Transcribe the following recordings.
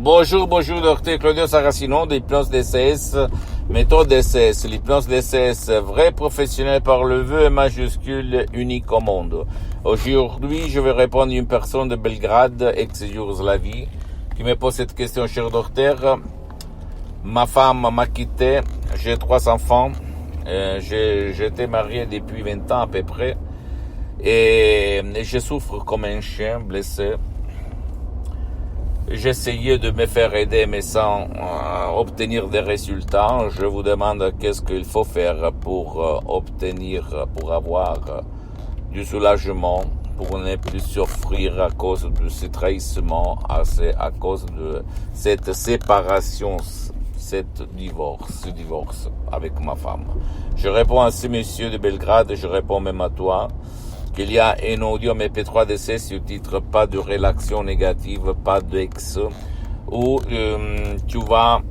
Bonjour, docteur Claudio Saracino d'Hypnose DCS, méthode DCS, l'hypnose DCS, vrai professionnel par le vœu majuscule, unique au monde. Aujourd'hui, je vais répondre à une personne de Belgrade, ex-Yougoslavie, qui me pose cette question, cher docteur. Ma femme m'a quitté, j'ai 3 enfants, j'étais marié depuis 20 ans à peu près, et je souffre comme un chien blessé. J'essayais de me faire aider, mais sans obtenir des résultats. Je vous demande qu'est-ce qu'il faut faire pour pour avoir du soulagement, pour ne plus souffrir à cause de ce trahissement, à cause de cette séparation, ce divorce avec ma femme. Je réponds à ce monsieur de Belgrade, je réponds même à toi, qu'il y a un audio MP3 DC sur titre pas de relation négative, pas d'ex, où tu vas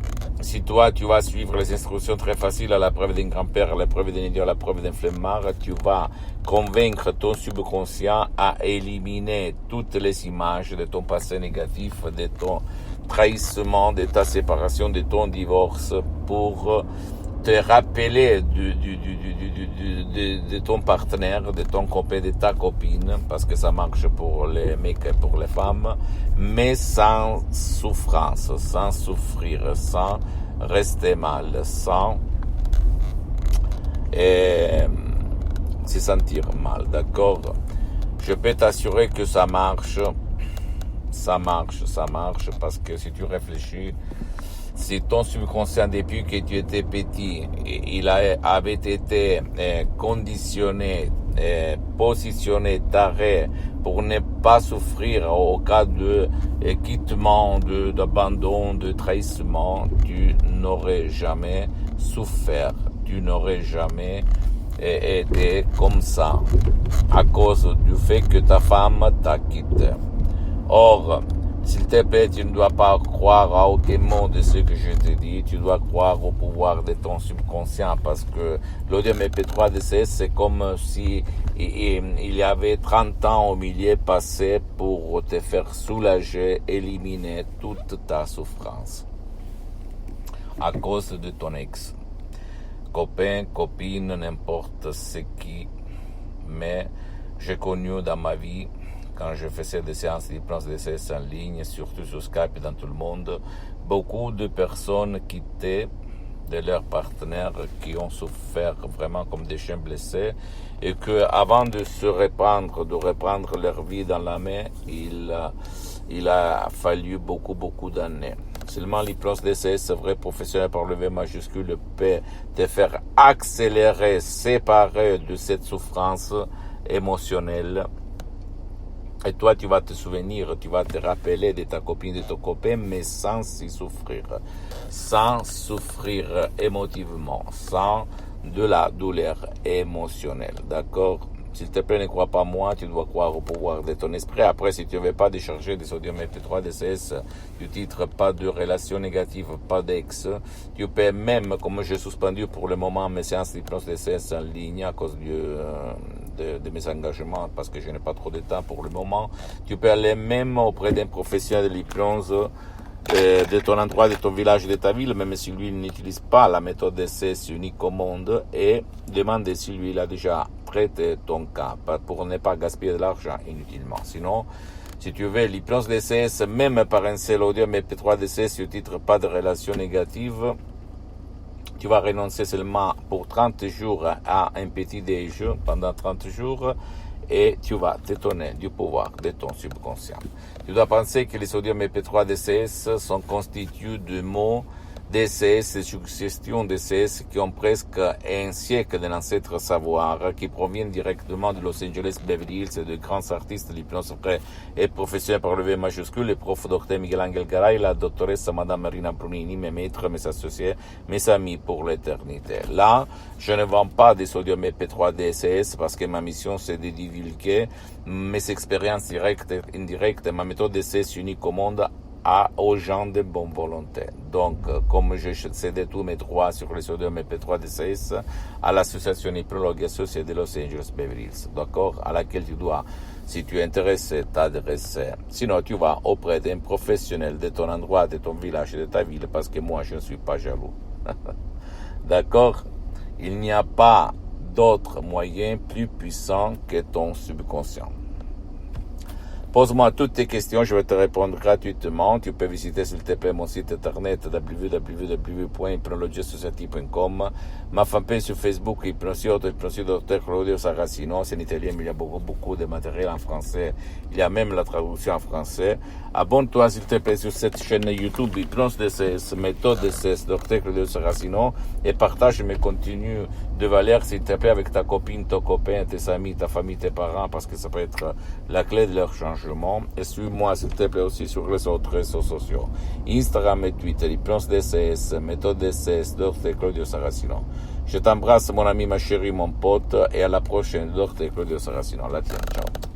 suivre les instructions très faciles à la preuve d'un grand-père, à la preuve d'un idiot, à la preuve d'un flemmard, tu vas convaincre ton subconscient à éliminer toutes les images de ton passé négatif, de ton trahissement, de ta séparation, de ton divorce, pour te rappeler de ton partenaire, de ton copain, de ta copine, parce que ça marche pour les mecs et pour les femmes, mais sans souffrance, sans souffrir, sans rester mal, sans se sentir mal, d'accord? Je peux t'assurer que ça marche, parce que si tu réfléchis, si ton subconscient, depuis que tu étais petit, il avait été conditionné, positionné, taré pour ne pas souffrir au cas de quittement, d'abandon, de trahissement, tu n'aurais jamais souffert, tu n'aurais jamais été comme ça à cause du fait que ta femme t'a quitté. Or, s'il te plaît, tu ne dois pas croire à aucun mot de ce que je te dis. Tu dois croire au pouvoir de ton subconscient, parce que l'audio MP3 DCS, c'est comme si il y avait 30 ans au milieu passé pour te faire soulager, éliminer toute ta souffrance à cause de ton ex. Copain, copine, n'importe ce qui. Mais j'ai connu dans ma vie, quand je faisais des séances d'hypnose DCS en ligne, surtout sur Skype et dans tout le monde, beaucoup de personnes quittaient de leurs partenaires qui ont souffert vraiment comme des chiens blessés, et que avant de se reprendre, de reprendre leur vie dans la main, il a fallu beaucoup d'années. Seulement l'hypnose DCS, vrai professionnel par le V majuscule, peut te faire accélérer, séparer de cette souffrance émotionnelle. Et toi, tu vas te souvenir, tu vas te rappeler de ta copine, de ton copain, mais sans y souffrir. Sans souffrir émotivement, sans de la douleur émotionnelle. D'accord? S'il te plaît, ne crois pas moi, tu dois croire au pouvoir de ton esprit. Après, si tu ne veux pas décharger des sodium MP3 DCS du titre pas de relation négative, pas d'ex, tu peux même, comme j'ai suspendu pour le moment mes séances d'hypnose DCS en ligne à cause de mes engagements, parce que je n'ai pas trop de temps pour le moment, tu peux aller même auprès d'un professionnel de l'hypnose de ton endroit, de ton village, de ta ville, même si lui n'utilise pas la méthode DCS unique au monde, et demander si lui il a déjà traité ton cas, pour ne pas gaspiller de l'argent inutilement. Sinon, si tu veux l'hypnose DCS, même par un seul audio MP3 DCS sur titre pas de relation négative, tu vas renoncer seulement pour 30 jours à un petit déj pendant 30 jours, et tu vas t'étonner du pouvoir de ton subconscient. Tu dois penser que les sodium MP3 DCS sont constitués de mots DCS et suggestions DCS qui ont presque un siècle d'ancêtre savoir, qui proviennent directement de Los Angeles, Beverly Hills, et de grands artistes de l'hypnose vraie et professionnels par le V majuscule, le prof Dr Miguel Angel Garay, la doctoresse Madame Marina Brunini, mes maîtres, mes associés, mes amis pour l'éternité. Là, je ne vends pas des sodium MP3 DCS parce que ma mission c'est de divulguer mes expériences directes et indirectes, ma méthode DCS unique au monde, aux gens de bonne volonté. Donc, comme j'ai cédé tous mes droits sur les audio MP3 DCS à l'association hypnologue associée de Los Angeles Beverly Hills, d'accord, à laquelle tu dois, si tu es intéressé, t'adresser. Sinon, tu vas auprès d'un professionnel de ton endroit, de ton village, de ta ville, parce que moi, je ne suis pas jaloux. D'accord? Il n'y a pas d'autre moyen plus puissant que ton subconscient. Pose-moi toutes tes questions, je vais te répondre gratuitement. Tu peux visiter s'il te plaît mon site internet www.hypnologiasociety.com, ma fanpage sur Facebook, Hypnosioto, Dr Claudio Saracino, c'est en italien mais il y a beaucoup de matériel en français, il y a même la traduction en français. Abonne-toi s'il te plaît sur cette chaîne YouTube Hypnose DCS, méthode DCS, Dr Claudio Saracino, et partage mes contenus de valeur s'il te plaît avec ta copine, ton copain, tes amis, ta famille, tes parents, parce que ça peut être la clé de leur changement. Et suis-moi s'il te plaît aussi sur les autres réseaux sociaux, Instagram et Twitter, Hypnose DCS, méthode DCS, Dr Claudio Saracino. Je t'embrasse mon ami, ma chérie, mon pote, et à la prochaine, Dr Claudio Saracino. La tienne, ciao.